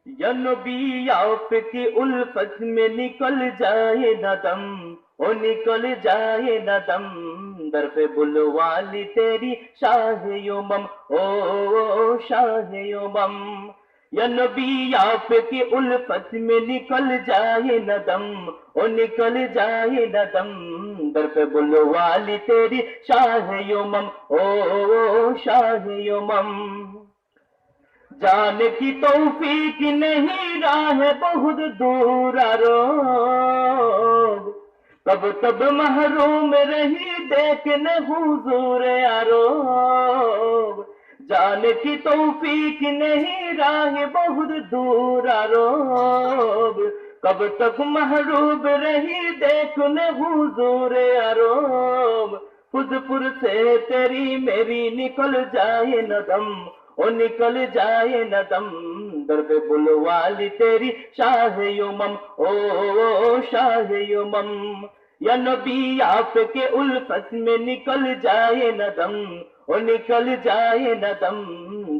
या नबी आपकी उल्फत में निकल जाए न दम, ओ निकल जाए न दम, दर पे बुलवाली तेरी शाह यमम, ओ शाह यमम। या नबी आपकी उल्फत में निकल जाए न दम, ओ निकल जाए न दम, दर पे बुलवाली तेरी शाह यमम, ओ शाह यमम। जाने की तौफीक नहीं, राह बहुत दूर आरोग, कब तब महरूम रही देखने हुजूर आरोग। जाने की तौफीक नहीं, राह बहुत दूर आरोग, कब तक महरूम रही देखने हुजूर आरोग। फुजपुर से तेरी मेरी निकल जाए न दम, ओ निकल जाए न दम, दर पे बुलवाली तेरी शाह यमम, ओ शाह यमम। या नबी आपके उल्फत में निकल जाए न दम, ओ निकल जाए न दम,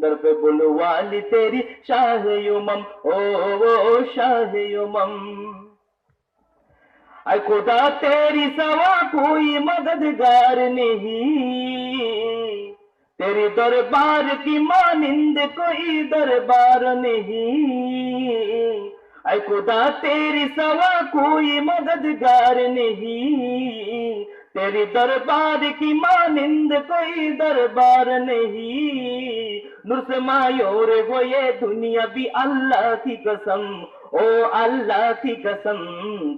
दर पे बुलवाली तेरी शाह यमम, ओ शाह यमम। ऐ खुदा तेरी सवा कोई मददगार नहीं, तेरे दरबार की मानिंद कोई दरबार नहीं। ऐ खुदा तेरी सवा कोई मददगार नहीं, तेरे दरबार की मानिंद कोई दरबार नहीं। नूर से मायूर हो ये दुनिया भी अल्लाह की कसम, ओ अल्लाह की कसम,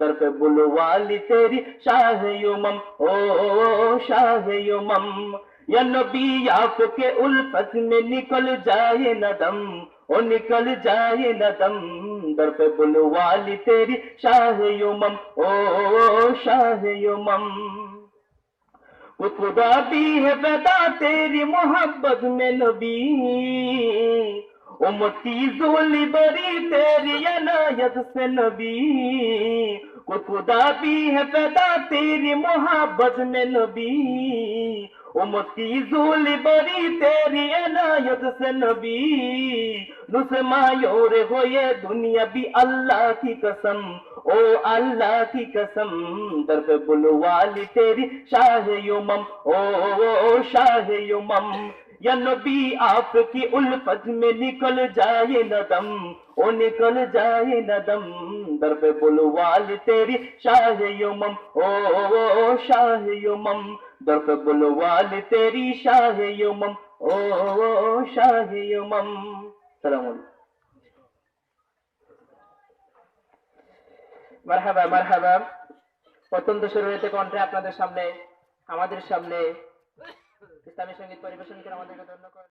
दर पे बुलवाली तेरी शाह यमम, ओ शाह यमम। या नबी आपके उल्फत में निकल जाए न दम, ओ निकल जाए न दम, दर पे बुलवाली तेरी शाह यमम, ओ शाह यमम। खुदा भी है पैदा तेरी मोहब्बत में नबी, उम्मती जोली बरी तेरी अनायत से नबी। खुदा भी है पैदा तेरी मोहब्बत में नबी, उम्मती जोली बरी तेरी अनायत से नबी। नुसे मायूर हो ये दुनिया भी अल्लाह की कसम, ओ अल्लाह की कसम, दर पे बुलवाली तेरी शाह यमम, ओ शाह यमम। या नबी आपकी उल्फत में निकल जाए न दम, ओ निकल जाए न दम, दर पे बुलवाली तेरी शाह यमम, ओ शाह यमम, दर पे बुलवाली तेरी शाह यमम, ओ शाह यमम। सलाम अलैकुम। মারহাবা মারহাবা। অত্যন্ত সুরভিত কণ্ঠে আপনাদের সামনে, আমাদের সামনে ইসলামী সঙ্গীত পরিবেশন করে আমাদেরকে ধন্য করে